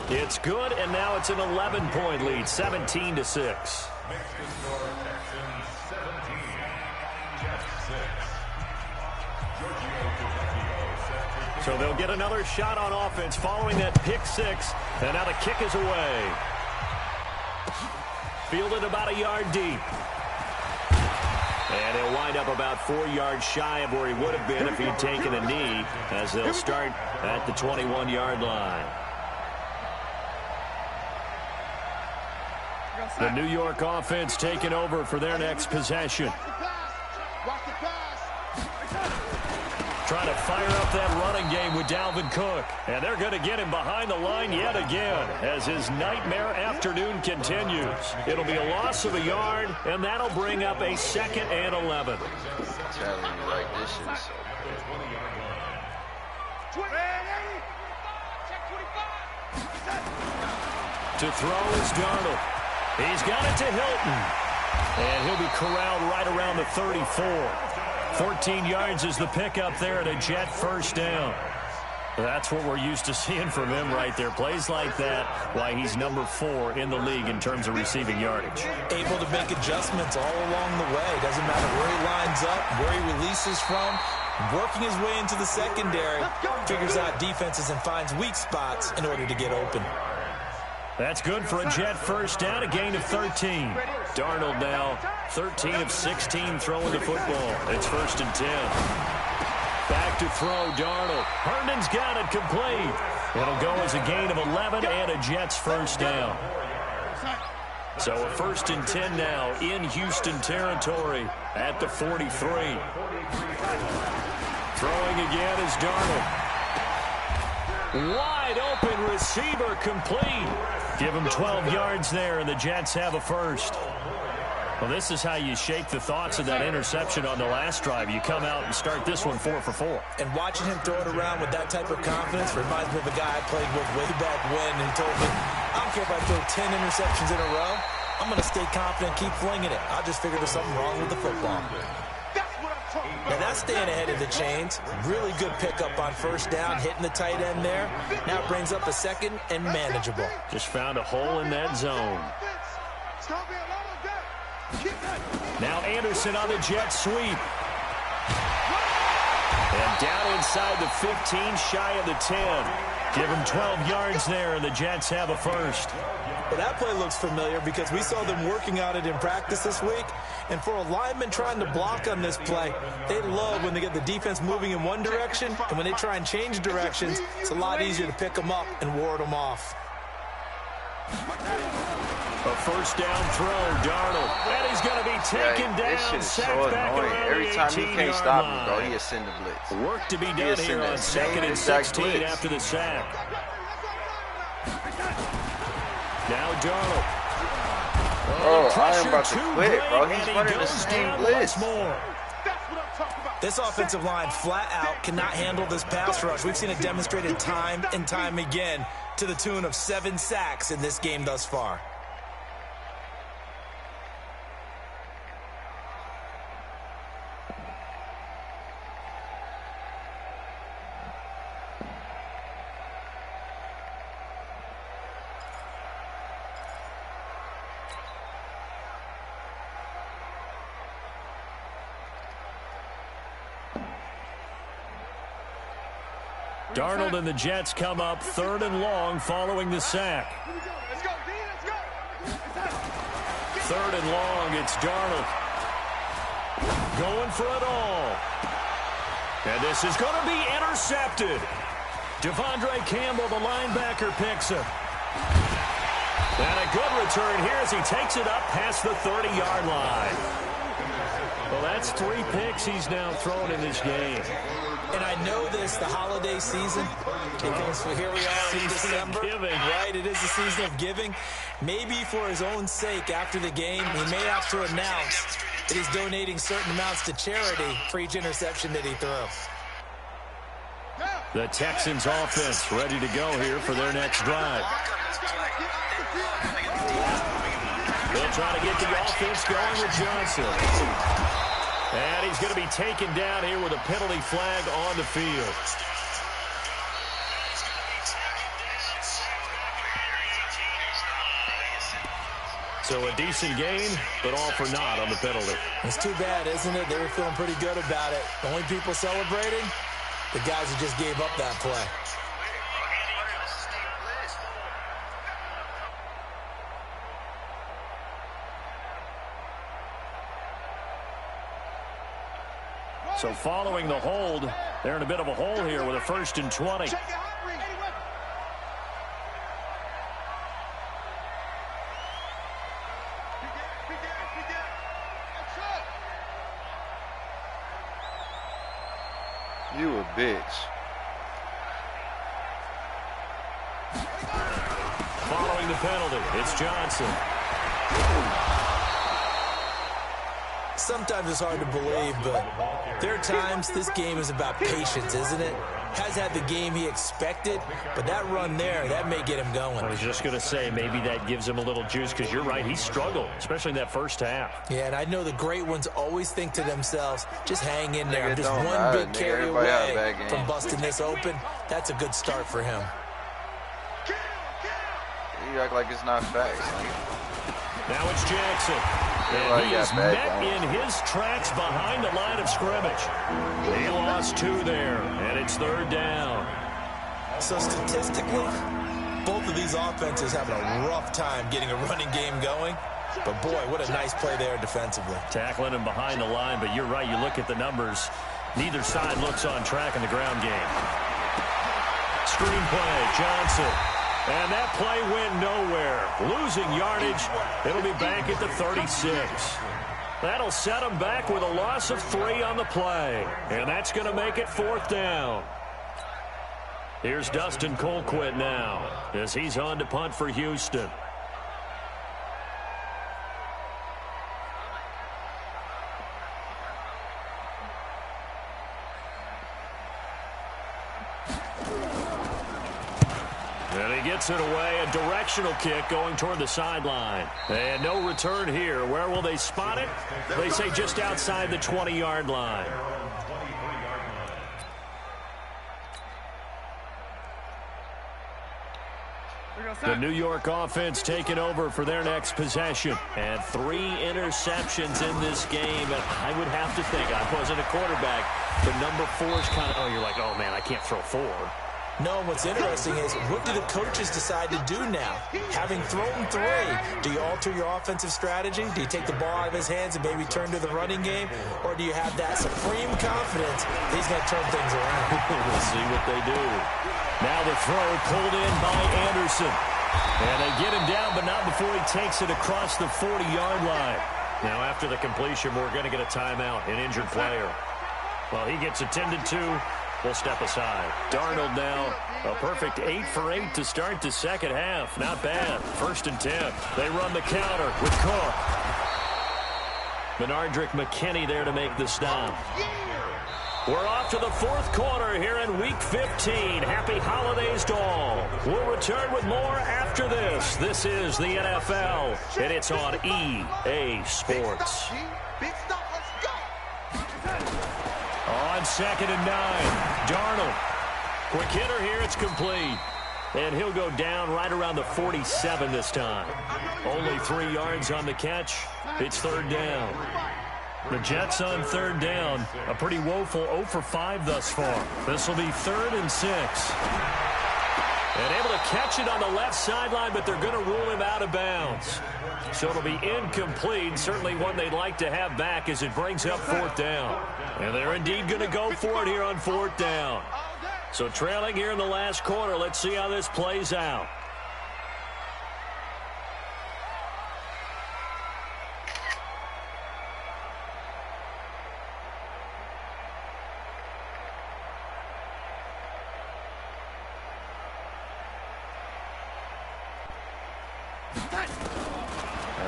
It's good, and now it's an 11-point lead, 17-6. So they'll get another shot on offense following that pick six, and now the kick is away. Fielded about a yard deep. And he'll wind up about 4 yards shy of where he would have been if he'd taken a knee, as they'll start at the 21-yard line. The New York offense taking over for their next possession. Trying to fire up that running game with Dalvin Cook. And they're going to get him behind the line yet again as his nightmare afternoon continues. It'll be a loss of a yard, and that'll bring up a 2nd and 11. I'm telling you, like, this is so To throw is Darnold. He's got it to Hilton. And he'll be corralled right around the 34. 14 yards is the pickup there at a Jet first down. That's what we're used to seeing from him right there. Plays like that, why he's number 4 in the league in terms of receiving yardage. Able to make adjustments all along the way. Doesn't matter where he lines up, where he releases from. Working his way into the secondary. Figures out defenses and finds weak spots in order to get open. That's good for a Jet first down, a gain of 13. Darnold now 13 of 16 throwing the football. It's 1st and 10. Back to throw, Darnold. Herndon's got it complete. It'll go as a gain of 11 and a Jets first down. So a 1st and 10 now in Houston territory at the 43. Throwing again is Darnold. Wide open receiver complete. Give him 12 yards there, and the Jets have a first. Well, this is how you shake the thoughts of that interception on the last drive. You come out and start this one 4 for 4. And watching him throw it around with that type of confidence reminds me of a guy I played with way back when, and he told me, I don't care if I throw 10 interceptions in a row. I'm going to stay confident, keep flinging it. I just figured there's something wrong with the football. Now that's staying ahead of the chains. Really good pickup on first down, hitting the tight end there. Now it brings up a 2nd and manageable. Just found a hole in that zone. Now Anderson on the jet sweep. And down inside the 15, shy of the 10. Give him 12 yards there, and the Jets have a first. Well, that play looks familiar because we saw them working on it in practice this week. And for a lineman trying to block on this play, they love when they get the defense moving in one direction. And when they try and change directions, it's a lot easier to pick them up and ward them off. A first down throw, Darnold. And he's going to be taken down. This shit is so annoying. Every time he can't stop him, bro, he is sending the blitz. Work to be done here on 2nd and 16 after the sack. Now Darnold. Oh, I am about to quit, bro. He's running the same blitz. This offensive line flat out cannot handle this pass rush. We've seen it demonstrated time and time again to the tune of 7 sacks in this game thus far. Darnold and the Jets come up 3rd and long following the sack. 3rd and long, it's Darnold. Going for it all. And this is going to be intercepted. Devondre Campbell, the linebacker, picks him. And a good return here as he takes it up past the 30-yard line. Well, that's 3 picks he's now thrown in this game. And I know this, the holiday season, because here we are in December, right? It is the season of giving. Maybe for his own sake after the game, he may have to announce that he's donating certain amounts to charity for each interception that he throws. The Texans offense ready to go here for their next drive. They'll try to get the offense going with Johnson. And he's going to be taken down here with a penalty flag on the field. So a decent gain, but all for naught on the penalty. It's too bad, isn't it? They were feeling pretty good about it. The only people celebrating, the guys who just gave up that play. So following the hold, they're in a bit of a hole here with a 1st and 20. You a bitch. Following the penalty, it's Johnson. Sometimes it's hard to believe, but there are times this game is about patience, isn't it? Has had the game he expected, but that run there, that may get him going. I was just going to say, maybe that gives him a little juice, because you're right, he struggled, especially in that first half. Yeah, and I know the great ones always think to themselves, just hang in there. I'm just one big carry away from busting this open. That's a good start for him. You act like it's not facts. Now it's Jackson. And he is met in his tracks behind the line of scrimmage. He lost 2 there, and it's 3rd down. So statistically, both of these offenses having a rough time getting a running game going. But boy, what a nice play there defensively. Tackling him behind the line, but you're right, you look at the numbers. Neither side looks on track in the ground game. Screen play, Johnson. And that play went nowhere. Losing yardage. It'll be back at the 36. That'll set them back with a loss of 3 on the play. And that's going to make it 4th down. Here's Dustin Colquitt now as he's on to punt for Houston. And he gets it away, a directional kick going toward the sideline. And no return here. Where will they spot it? They say just outside the 20-yard line. The New York offense taking over for their next possession. And 3 interceptions in this game. And I would have to think, I wasn't a quarterback, but number 4 is kind of, you're like, oh, man, I can't throw 4. No, what's interesting is, what do the coaches decide to do now? Having thrown 3, do you alter your offensive strategy? Do you take the ball out of his hands and maybe turn to the running game? Or do you have that supreme confidence that he's going to turn things around? We'll see what they do. Now the throw pulled in by Anderson. And they get him down, but not before he takes it across the 40-yard line. Now after the completion, we're going to get a timeout, an injured player. Well, he gets attended to. We'll step aside. Darnold now, a perfect 8 for 8 to start the second half. Not bad. 1st and 10. They run the counter with Cook. Benardrick McKinney there to make the stop. We're off to the 4th quarter here in Week 15. Happy holidays to all. We'll return with more after this. This is the NFL, and it's on EA Sports. On 2nd and 9, Darnold. Quick hitter here, it's complete. And he'll go down right around the 47 this time. Only 3 yards on the catch. It's 3rd down. The Jets on 3rd down. A pretty woeful 0 for 5 thus far. This will be 3rd and 6. And able to catch it on the left sideline, but they're going to rule him out of bounds. So it'll be incomplete. Certainly one they'd like to have back as it brings up 4th down. And they're indeed going to go for it here on 4th down. So trailing here in the last quarter. Let's see how this plays out.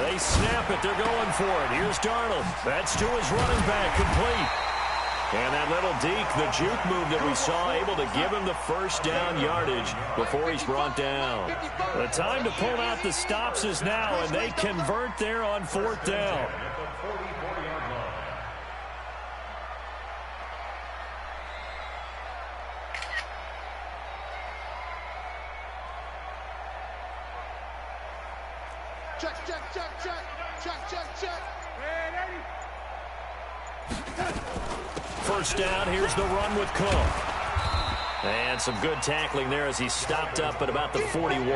They snap it. They're going for it. Here's Darnold. That's to his running back. Complete. And that little deke, the juke move that we saw, able to give him the 1st down yardage before he's brought down. The time to pull out the stops is now, and they convert there on 4th down. First down, here's the run with Cook. And some good tackling there as he stopped up at about the 41.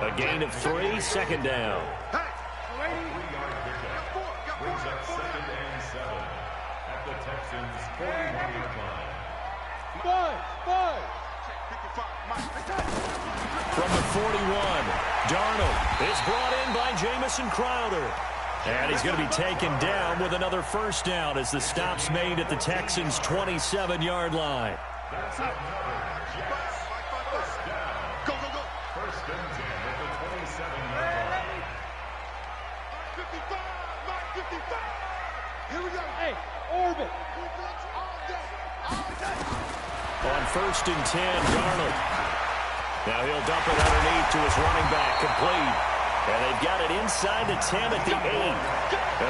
A gain of 3, second down. From the 41, Darnold is brought in by Jamison Crowder. And he's going to be taken down with another first down as the stop's made at the Texans' 27-yard line. Go, go, go. First and 10 at the 27-yard line. 55, Mark 55. Here we go. Hey, orbit. On first and 10, Darnold. Now he'll dump it underneath to his running back, complete. And they've got it inside the 10 at the 8.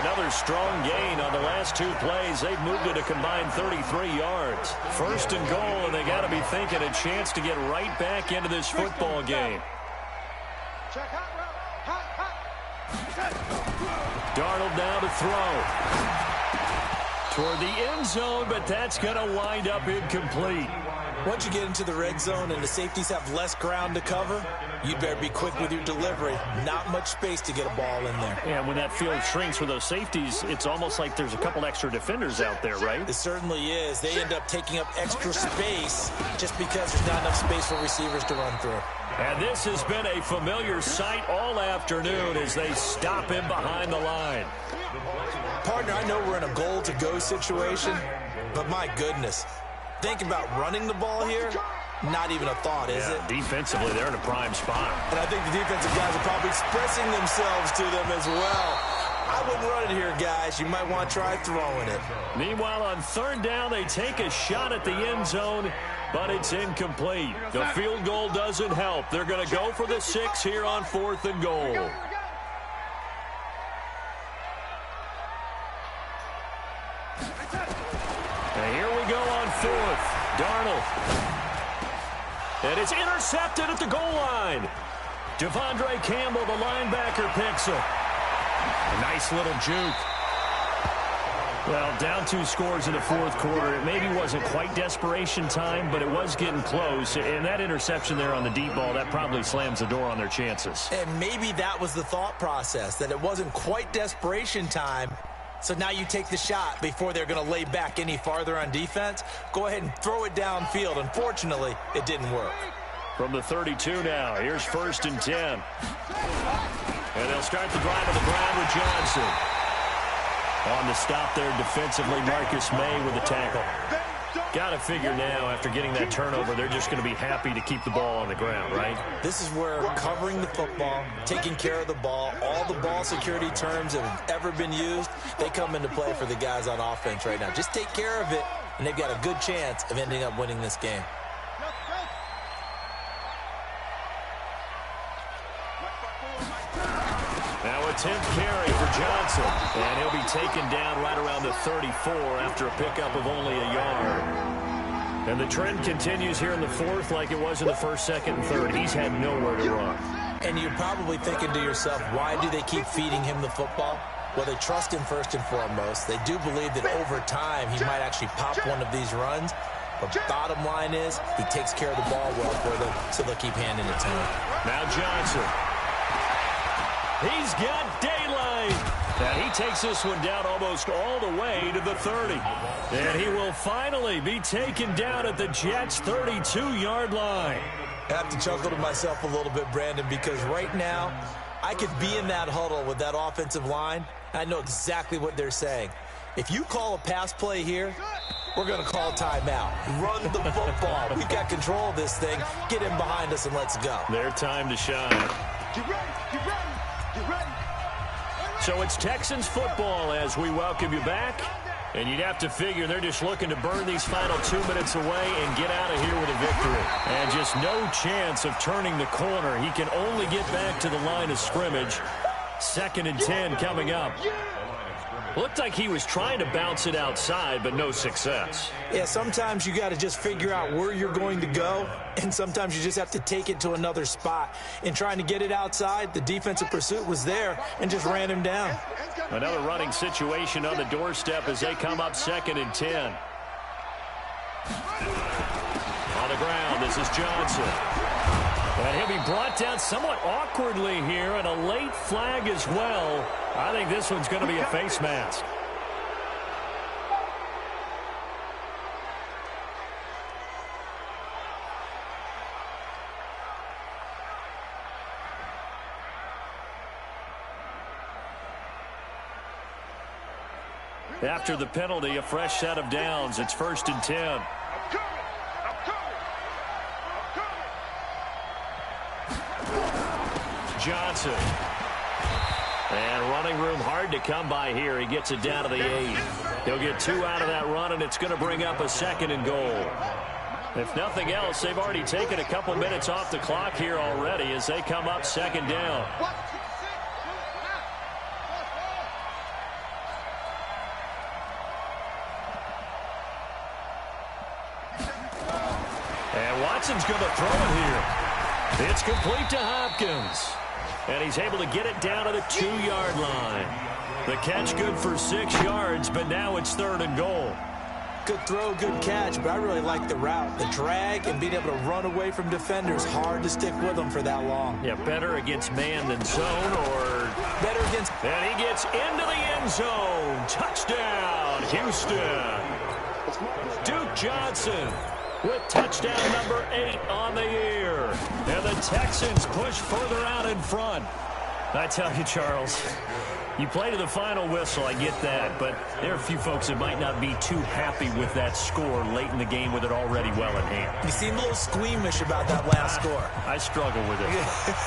Another strong gain on the last 2 plays. They've moved it a combined 33 yards. First and goal, and they got to be thinking a chance to get right back into this football game. Darnold now to throw. Toward the end zone, but that's going to wind up incomplete. Once you get into the red zone and the safeties have less ground to cover, you better be quick with your delivery. Not much space to get a ball in there. Yeah, when that field shrinks for those safeties, it's almost like there's a couple extra defenders out there, right? It certainly is. They end up taking up extra space just because there's not enough space for receivers to run through. And this has been a familiar sight all afternoon as they stop him behind the line. Partner, I know we're in a goal-to-go situation, but my goodness. Think about running the ball here. Not even a thought, is it? Defensively, they're in a prime spot. And I think the defensive guys are probably expressing themselves to them as well. I wouldn't run it here, guys. You might want to try throwing it. Meanwhile, on third down, they take a shot at the end zone, but it's incomplete. The field goal doesn't help. They're going to go for the 6 here on 4th and goal. And here we go on 4th. Darnold. And it's intercepted at the goal line. Devondre Campbell, the linebacker, picks him. A nice little juke. Well, down 2 scores in the 4th quarter. It maybe wasn't quite desperation time, but it was getting close. And that interception there on the deep ball, that probably slams the door on their chances. And maybe that was the thought process, that it wasn't quite desperation time. So now you take the shot before they're going to lay back any farther on defense. Go ahead and throw it downfield. Unfortunately, it didn't work. From the 32 now, here's 1st and 10. And they'll start the drive on the ground with Johnson. On the stop there defensively, Marcus May with the tackle. Got to figure now, after getting that turnover, they're just going to be happy to keep the ball on the ground, right? This is where covering the football, taking care of the ball, all the ball security terms that have ever been used, they come into play for the guys on offense right now. Just take care of it, and they've got a good chance of ending up winning this game. Now a 10th carry for Johnson, and he'll be taken down right around the 34 after a pickup of only a yard. And the trend continues here in the 4th like it was in the 1st, 2nd, and 3rd. He's had nowhere to run. And you're probably thinking to yourself, why do they keep feeding him the football? Well, they trust him first and foremost. They do believe that over time he might actually pop one of these runs. But bottom line is he takes care of the ball well for them, so they'll keep handing it to him. Now Johnson. He's got daylight. And he takes this one down almost all the way to the 30. And he will finally be taken down at the Jets' 32-yard line. I have to chuckle to myself a little bit, Brandon, because right now I could be in that huddle with that offensive line. I know exactly what they're saying. If you call a pass play here, we're going to call timeout. Run the football. We've got control of this thing. Get in behind us and let's go. Their time to shine. Get ready, get ready, get ready. So it's Texans football as we welcome you back. And you'd have to figure they're just looking to burn these final 2 minutes away and get out of here with a victory. And just no chance of turning the corner. He can only get back to the line of scrimmage. 2nd and 10 coming up. Looked like he was trying to bounce it outside, but no success. Yeah, sometimes you got to just figure out where you're going to go, and sometimes you just have to take it to another spot. In trying to get it outside, the defensive pursuit was there and just ran him down. Another running situation on the doorstep as they come up 2nd and 10. On the ground, this is Johnson. And he'll be brought down somewhat awkwardly here, and a late flag as well. I think this one's going to be a face mask. After the penalty, a fresh set of downs. It's 1st and 10. Johnson. And running room hard to come by here. He gets it down to the 8. He'll get 2 out of that run, and it's going to bring up a 2nd and goal. If nothing else, they've already taken a couple minutes off the clock here already as they come up 2nd down. And Watson's going to throw it here. It's complete to Hopkins. And he's able to get it down to the 2-yard line. The catch good for 6 yards, but now it's 3rd and goal. Good throw, good catch, but I really like the route. The drag and being able to run away from defenders, hard to stick with them for that long. Yeah, better against man than zone, or better against... And he gets into the end zone. Touchdown, Houston. Duke Johnson with touchdown number 8 on the year. And the Texans push further out in front. I tell you, Charles, you play to the final whistle, I get that, but there are a few folks that might not be too happy with that score late in the game with it already well in hand. You seem a little squeamish about that last score. I struggle with it.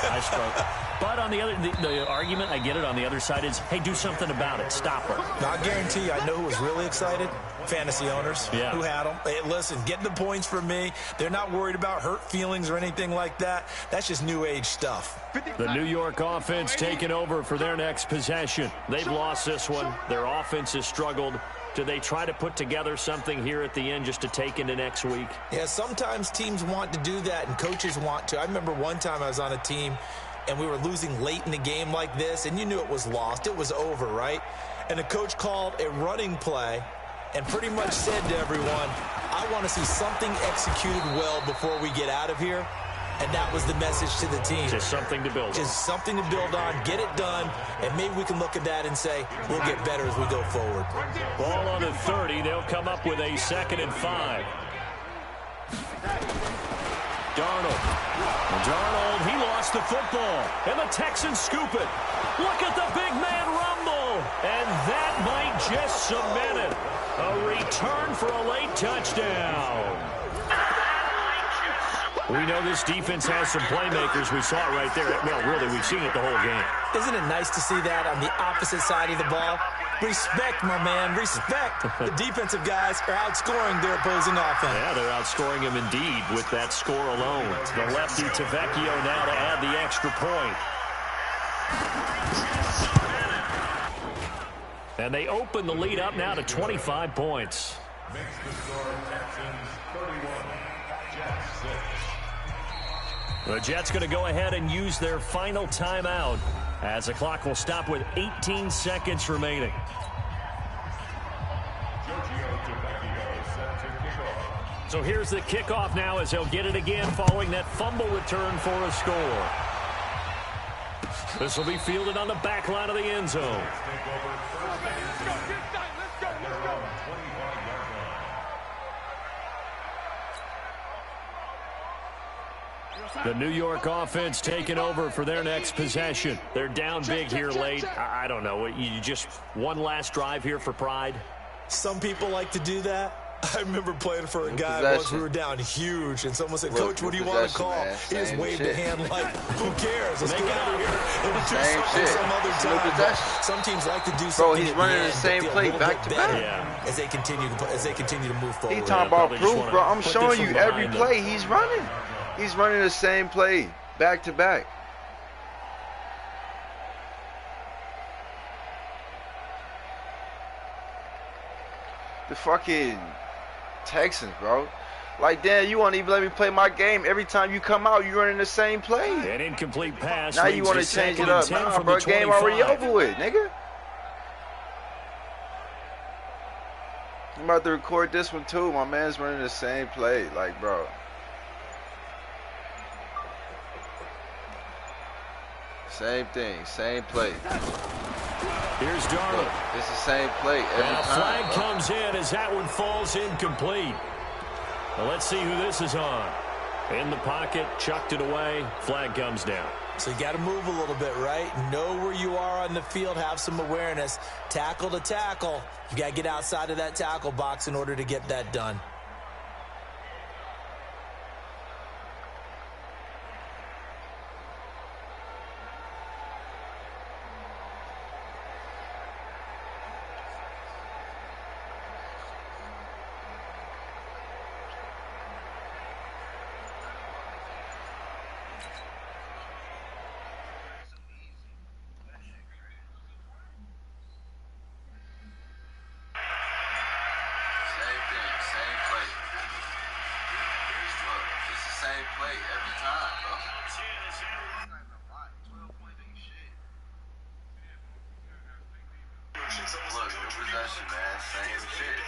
I struggle. But on the other, the argument, I get it, on the other side is, hey, do something about it. Stop her. Now, I guarantee you, I know who was really excited. Fantasy owners who had them. Hey, listen, getting the points for me. They're not worried about hurt feelings or anything like that. That's just new age stuff. The New York offense taking over for their next possession. They've lost this one. Their offense has struggled. Do they try to put together something here at the end just to take into next week? Yeah, sometimes teams want to do that and coaches want to. I remember one time I was on a team and we were losing late in the game like this, and you knew it was lost. It was over, right? And the coach called a running play and pretty much said to everyone, I want to see something executed well before we get out of here. And that was the message to the team. Just something to build on. Just something to build on, get it done, and maybe we can look at that and say, we'll get better as we go forward. Ball on the 30. They'll come up with a 2nd and 5. Darnold, he lost the football. And the Texans scoop it. Look at the big man rumble. And that might just cement it. A return for a late touchdown. We know this defense has some playmakers. We saw it right there. Well, really, we've seen it the whole game. Isn't it nice to see that on the opposite side of the ball? Respect, my man, respect. The defensive guys are outscoring their opposing offense. Yeah, they're outscoring them indeed with that score alone. The lefty Tavecchio now to add the extra point. And they open the lead up now to 25 points. Makes the score Texans 31, Jets 6. The Jets going to go ahead and use their final timeout as the clock will stop with 18 seconds remaining. So here's the kickoff now as they'll get it again following that fumble return for a score. This will be fielded on the back line of the end zone. The New York offense taking over for their next possession. They're down big here late. I don't know. You just one last drive here for pride? Some people like to do that. I remember playing for a guy once we were down huge, and someone said, Coach, what do you want to call? He just waved a hand like, who cares? Let's get out of here and do something some other time. Some teams like to do something. Bro, he's running the same play back to back. Yeah. As they continue to move forward. He talking about proof, bro. I'm showing you every play he's running. He's running the same play back to back. The fucking Texans, bro. Like, damn, you won't even let me play my game. Every time you come out, you running the same play. An incomplete pass. Now you want to change it up. Nah, bro, game already over with, nigga. I'm about to record this one, too. My man's running the same play. Like, bro. Same thing, same play. Here's Darnold. Look, it's the same play every time. Flag comes in as that one falls incomplete. Well, let's see who this is on. In the pocket, chucked it away. Flag comes down. So you got to move a little bit, right? Know where you are on the field. Have some awareness. Tackle to tackle. You got to get outside of that tackle box in order to get that done. Look, new possession, man. Same shit.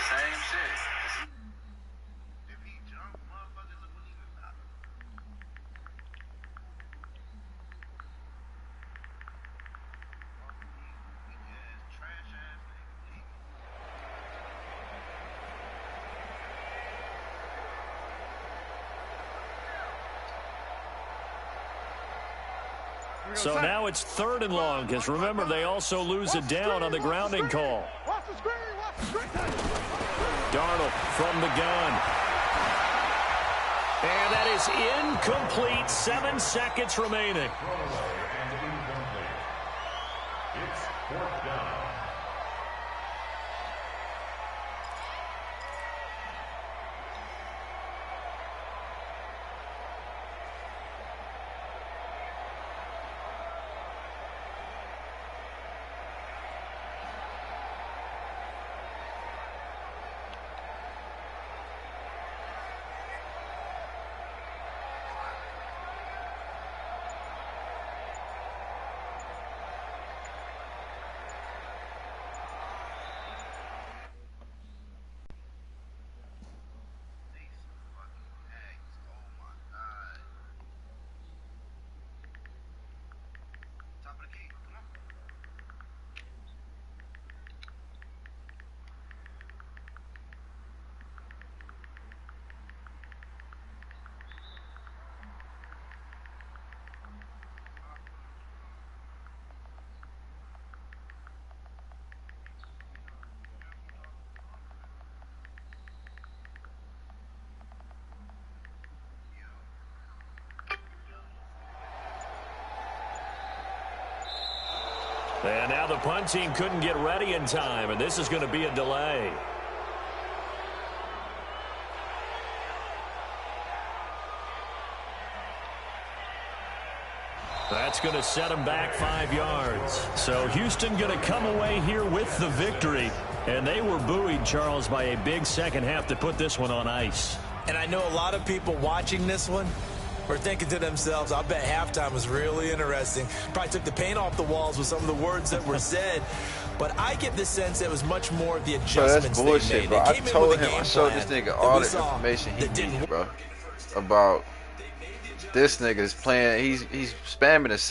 Same shit. If he jump, motherfuckers will believe it. Trash ass nigga. So now it's 3rd and long, because remember, they also lose it down on the grounding call. Darnold from the gun. And that is incomplete. 7 seconds remaining. It's 4th down. And now the punt team couldn't get ready in time, and this is going to be a delay. That's going to set them back 5 yards. So Houston going to come away here with the victory. And they were buoyed, Charles, by a big second half to put this one on ice. And I know a lot of people watching this one are thinking to themselves, I bet halftime was really interesting. Probably took the paint off the walls with some of the words that were said. But I get the sense it was much more of the adjustments bro, that's bullshit, they made. Bro. They I told him, I showed this nigga all the information he needs, bro, about this nigga is playing. He's spamming the same.